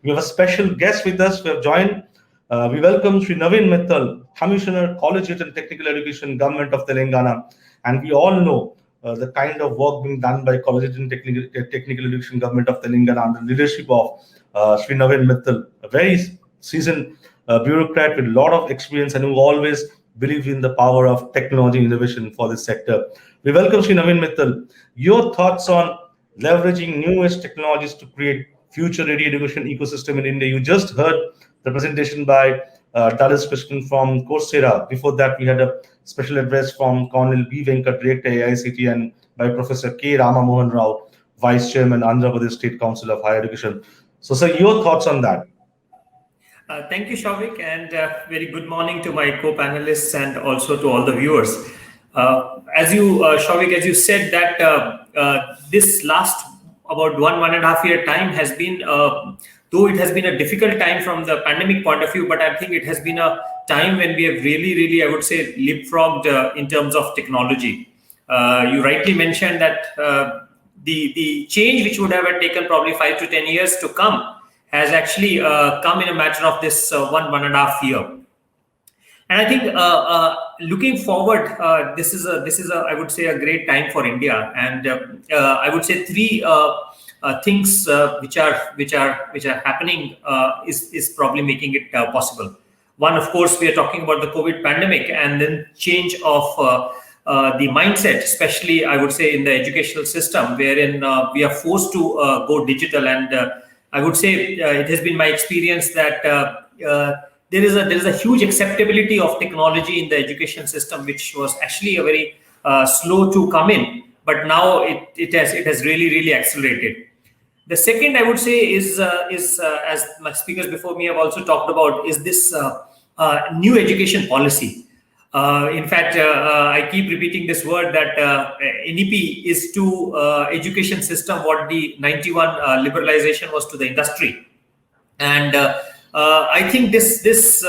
We have a special guest with us. We have joined. We welcome Sri Navin Mittal, Commissioner, Collegiate and Technical Education, Government of Telangana. And we all know the kind of work being done by Collegiate and Technical Education, Government of Telangana under the leadership of Sri Navin Mittal, a very seasoned bureaucrat with a lot of experience and who always believes in the power of technology innovation for this sector. We welcome Sri Navin Mittal. Your thoughts on leveraging newest technologies to create future-ready education ecosystem in India. You just heard the presentation by Dallas Krishnan from Coursera. Before that, we had a special address from Colonel B. Venkat, Director AICT, and by Professor K. Rama Mohan Rao, Vice Chairman, Andhra Pradesh State Council of Higher Education. So, sir, your thoughts on that? Thank you, Shavik, and very good morning to my co-panelists and also to all the viewers. Shavik, as you said that this last about 1.5 year time has been, though it has been a difficult time from the pandemic point of view, but I think it has been a time when we have really, I would say, leapfrogged in terms of technology. You rightly mentioned that the change which would have taken probably 5 to 10 years to come has actually come in a matter of this 1.5 year. And I think looking forward, this is I would say a great time for India, and I would say three things which are happening is probably making it possible. One, of course, we are talking about the COVID pandemic, and then change of the mindset, especially I would say in the educational system, wherein we are forced to go digital. And I would say it has been my experience that there is a huge acceptability of technology in the education system, which was actually a very slow to come in, but now it has really accelerated. The second, I would say, is as my speakers before me have also talked about, is this new education policy. In fact, I keep repeating this word that NEP is to education system what the 91 liberalization was to the industry. And I think this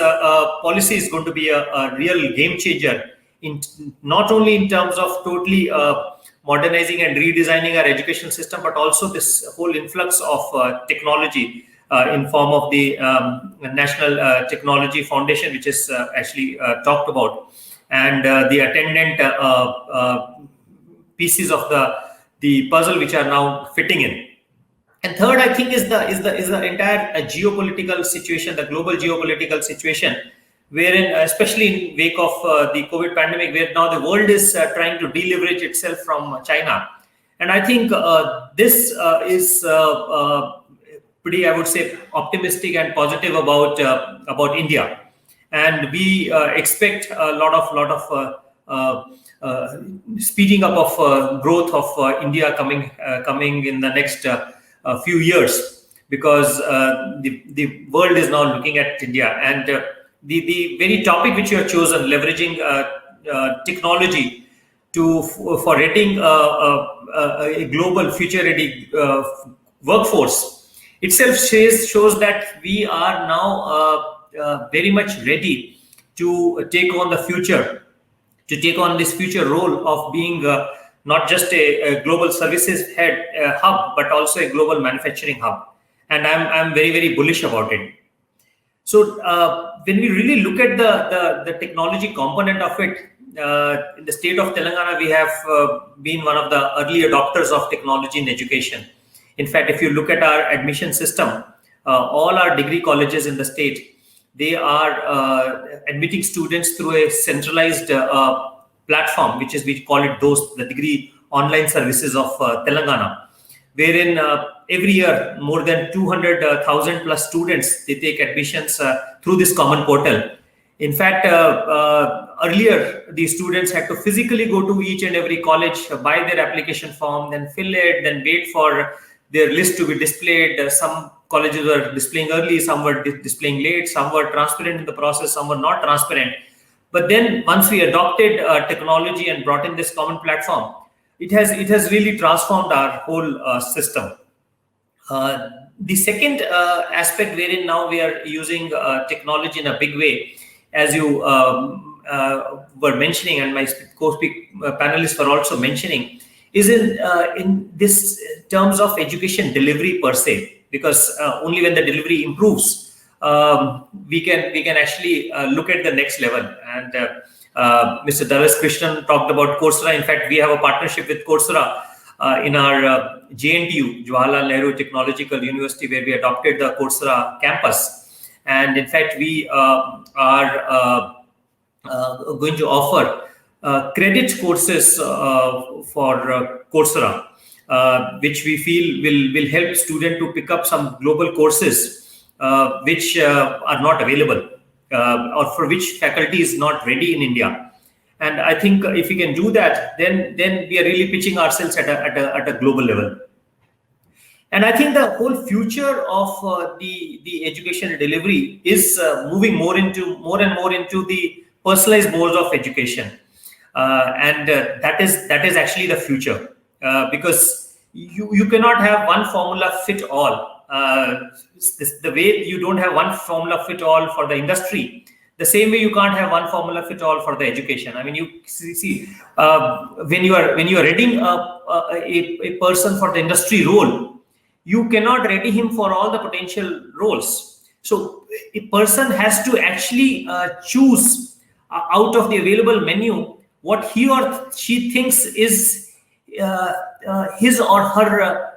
policy is going to be a real game changer, not only in terms of totally modernizing and redesigning our education system, but also this whole influx of technology in form of the National Technology Foundation, which is actually talked about, and the attendant pieces of the puzzle which are now fitting in. And third, I think, is the entire geopolitical situation, the global geopolitical situation, wherein, especially in wake of the COVID pandemic, where now the world is trying to deleverage itself from China. And I think this is pretty, I would say, optimistic and positive about India. And we expect a lot of speeding up of growth of India coming in the next few years, because the world is now looking at India. And the very topic which you have chosen, leveraging technology for readying a global future-ready workforce, itself shows that we are now very much ready to take on the future, to take on this future role of being not just a global services hub, but also a global manufacturing hub. And I'm very bullish about it. So when we really look at the technology component of it, in the state of Telangana, we have been one of the early adopters of technology in education. In fact, if you look at our admission system, all our degree colleges in the state, they are admitting students through a centralized platform, which is, we call it DOST, the Degree Online Services of Telangana, wherein every year more than 200,000 plus students, they take admissions through this common portal. In fact, earlier the students had to physically go to each and every college, buy their application form, then fill it, then wait for their list to be displayed. Some colleges were displaying early, some were displaying late, some were transparent in the process, some were not transparent. But then once we adopted technology and brought in this common platform, it has really transformed our whole system. The second aspect wherein now we are using technology in a big way, as you were mentioning, and my panelists were also mentioning, is in this terms of education delivery per se. because only when the delivery improves, we can actually look at the next level. And Mr. Davis Krishnan talked about Coursera. In fact, we have a partnership with Coursera in our JNTU, Jawaharlal Nehru Technological University, where we adopted the Coursera campus. And in fact, we are going to offer credit courses for Coursera, which we feel will help students to pick up some global courses which are not available or for which faculty is not ready in India. And I think if we can do that, then we are really pitching ourselves at a global level. And I think the whole future of the educational delivery is moving more and more into the personalized modes of education, and that is actually the future, because you cannot have one formula fit all. The way you don't have one formula fit all for the industry, the same way you can't have one formula fit all for the education. I mean, you see when you are readying a person for the industry role, you cannot ready him for all the potential roles. So a person has to actually choose out of the available menu what he or she thinks is his or her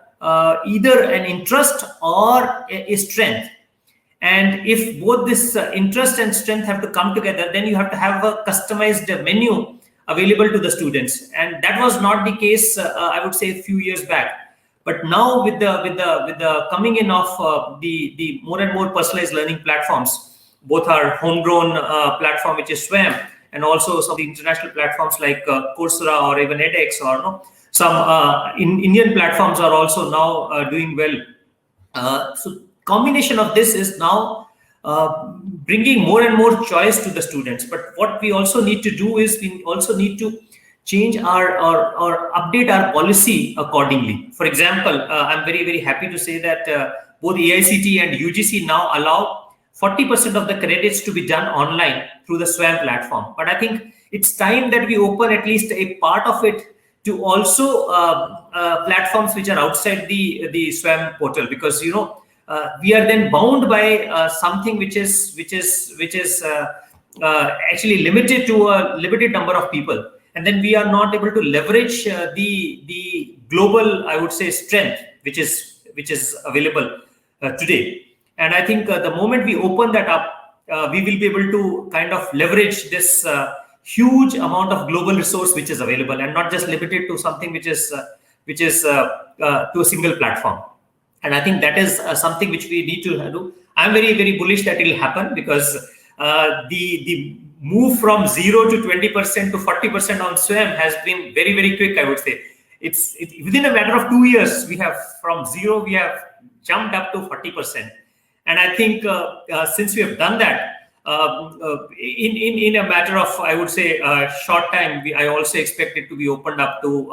either an interest or a strength. And if both this interest and strength have to come together, then you have to have a customized menu available to the students. And that was not the case, I would say, a few years back. But now with the coming in of the more and more personalized learning platforms, both our homegrown platform, which is SWAM, and also some of the international platforms like Coursera or even edX, or some Indian platforms are also now doing well. So combination of this is now bringing more and more choice to the students. But what we also need to do is we also need to change or update our policy accordingly. For example, I'm very happy to say that both AICTE and UGC now allow 40% of the credits to be done online through the SWAM platform. But I think it's time that we open at least a part of it to also platforms which are outside the SWAM portal, because we are then bound by something which is actually limited to a limited number of people, and then we are not able to leverage the global, I would say, strength which is available today. And I think the moment we open that up, we will be able to kind of leverage this huge amount of global resource which is available, and not just limited to something which is to a single platform. And I think that is something which we need to do. I'm very bullish that it will happen, because the move from 0 to 20% to 40% on SWAM has been very quick. I would say it's within a matter of 2 years, we have from 0 we have jumped up to 40%. And I think since we have done that in a matter of, I would say, short time, I also expect it to be opened up to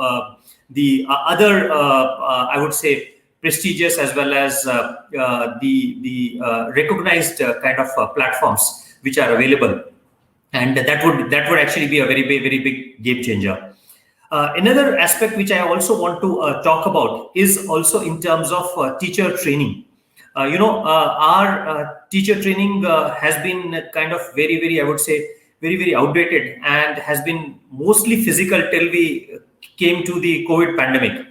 the other, I would say, prestigious as well as the recognized kind of platforms which are available, and that would actually be a very big game changer. Another aspect which I also want to talk about is also in terms of teacher training. Our teacher training has been kind of very, I would say, very outdated, and has been mostly physical till we came to the COVID pandemic.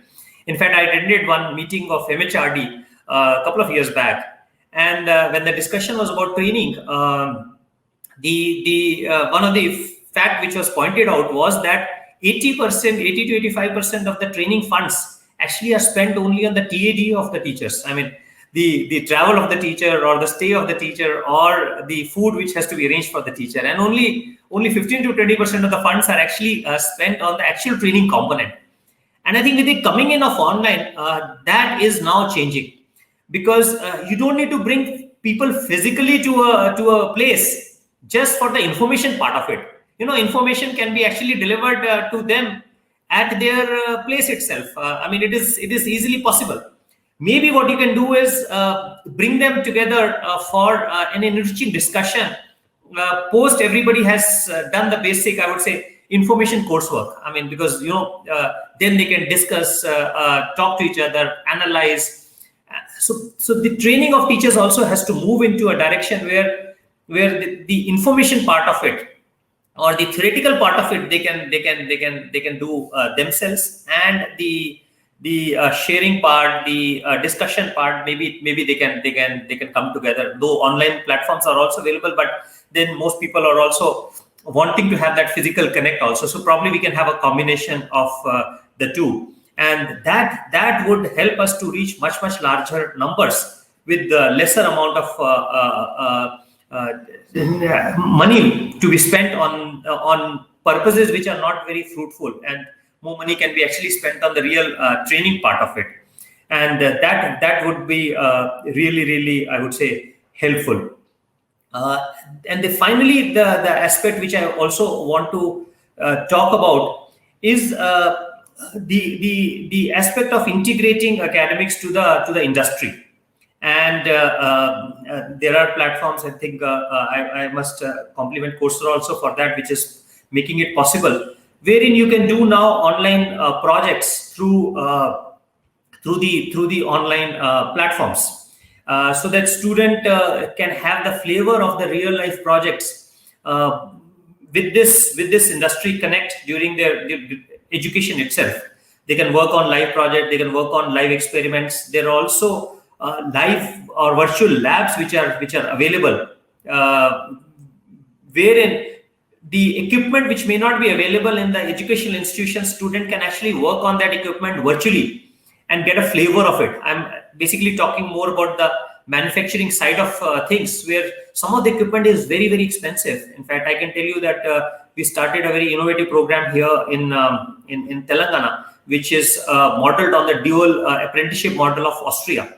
In fact, I attended one meeting of MHRD a couple of years back, and when the discussion was about training, the one of the fact which was pointed out was that 80 to 85% of the training funds actually are spent only on the TAD of the teachers. I mean, the travel of the teacher, or the stay of the teacher, or the food which has to be arranged for the teacher, and only 15 to 20% of the funds are actually spent on the actual training component. And I think with the coming in of online, that is now changing, because you don't need to bring people physically to a place just for the information part of it. Information can be actually delivered to them at their place itself. I mean, it is easily possible. Maybe what you can do is bring them together for an enriching discussion. Post everybody has done the basic, I would say, information coursework. I mean, because then they can discuss, talk to each other, analyze, so the training of teachers also has to move into a direction where the information part of it or the theoretical part of it they can do themselves, and the sharing part, the discussion part, maybe they can come together. Though online platforms are also available, but then most people are also wanting to have that physical connect also. So probably we can have a combination of the two, and that would help us to reach much larger numbers with the lesser amount of money to be spent on purposes which are not very fruitful, and more money can be actually spent on the real training part of it, and that would be really, I would say, helpful. And then finally, the aspect which I also want to talk about is the aspect of integrating academics to the industry. And there are platforms, I think I must compliment Coursera also for that, which is making it possible, wherein you can do now online projects through the online platforms. So that student can have the flavor of the real life projects with this industry connect during their education itself. They can work on live project, they can work on live experiments. There are also live or virtual labs which are available, wherein the equipment which may not be available in the educational institution, student can actually work on that equipment virtually and get a flavor of it. I'm basically talking more about the manufacturing side of things, where some of the equipment is very expensive. In fact, I can tell you that we started a very innovative program here in Telangana, which is modeled on the dual apprenticeship model of Austria,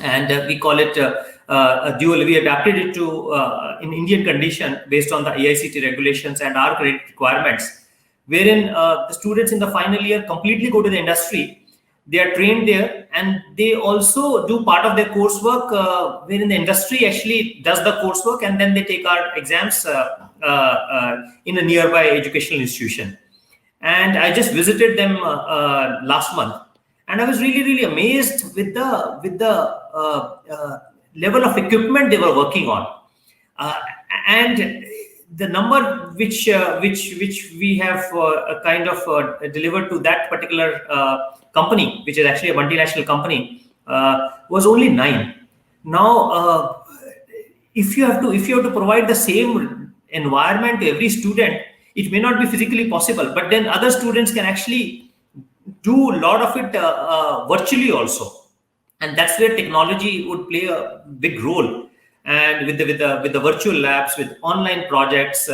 and we call it a dual. We adapted it to in Indian condition based on the AICT regulations and our credit requirements, wherein the students in the final year completely go to the industry. They are trained there, and they also do part of their coursework wherein the industry actually does the coursework, and then they take our exams in a nearby educational institution. And I just visited them last month, and I was really amazed with the level of equipment they were working on, and the number which we have kind of delivered to that particular company, which is actually a multinational company, was only 9. Now, if you have to provide the same environment to every student, it may not be physically possible, but then other students can actually do a lot of it virtually also, and that's where technology would play a big role. And with the virtual labs, with online projects,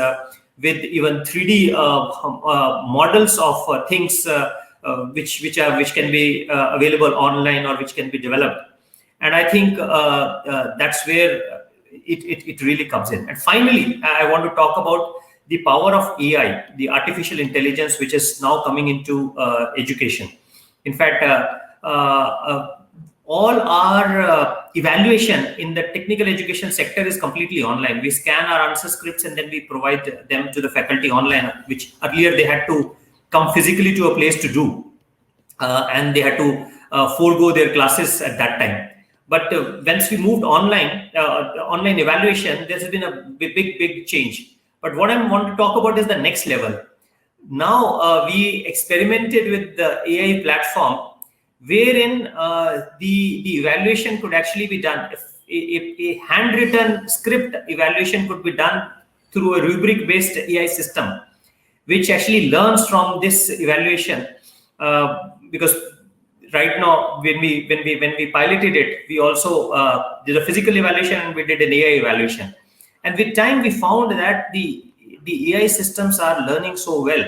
with even 3D models of things which can be available online or which can be developed. And I think that's where it really comes in. And finally, I want to talk about the power of AI, the artificial intelligence, which is now coming into education. In fact, all our evaluation in the technical education sector is completely online. We scan our answer scripts and then we provide them to the faculty online, which earlier they had to come physically to a place to do, and they had to forego their classes at that time. But once we moved online evaluation, there's been a big change. But what I want to talk about is the next level. Now we experimented with the AI platform, wherein the evaluation could actually be done. If a handwritten script evaluation could be done through a rubric-based AI system, which actually learns from this evaluation. Because right now, when we piloted it, we also did a physical evaluation and we did an AI evaluation. And with time, we found that the AI systems are learning so well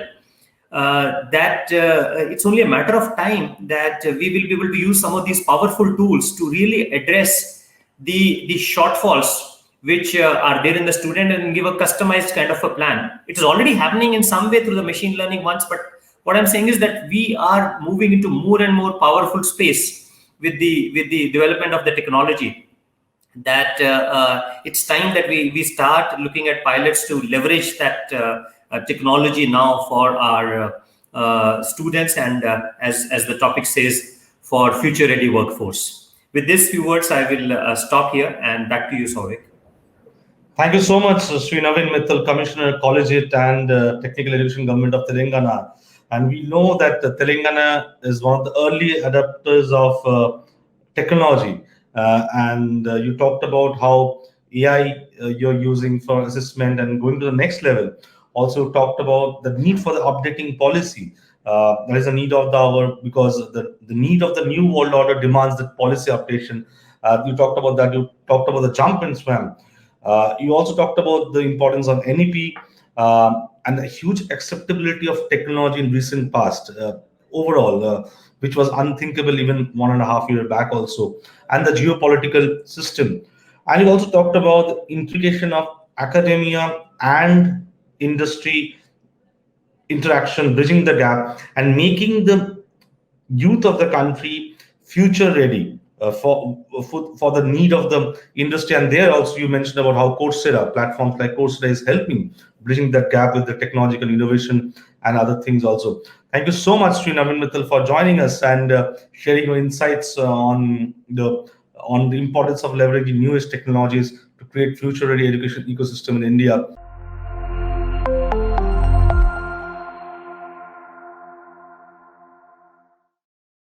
that it's only a matter of time that we will be able to use some of these powerful tools to really address the shortfalls which are there in the student and give a customized kind of a plan. It is already happening in some way through the machine learning ones, but what I'm saying is that we are moving into more and more powerful space with the development of the technology. That it's time that we start looking at pilots to leverage that technology now for our students and as the topic says, for future ready workforce. With this few words, I will stop here and back to you, Souvik. Thank you so much, Sri Navin Mittal, Commissioner, Collegiate and Technical Education Government of Telangana. And we know that Telangana is one of the early adopters of technology. And you talked about how AI you're using for assessment and going to the next level. Also talked about the need for the updating policy. There is a need of the hour because the need of the new world order demands that policy updation. You talked about that. You talked about the jump and swam. You also talked about the importance of NEP and the huge acceptability of technology in recent past overall, which was unthinkable even 1.5 years back also, and the geopolitical system. And you also talked about the integration of academia and industry interaction, bridging the gap and making the youth of the country future ready for the need of the industry. And there also you mentioned about how Coursera, platforms like Coursera is helping bridging that gap with the technological innovation and other things also. Thank you so much, Sri Navin Mittal, for joining us and sharing your insights on the importance of leveraging newest technologies to create future ready education ecosystem in India.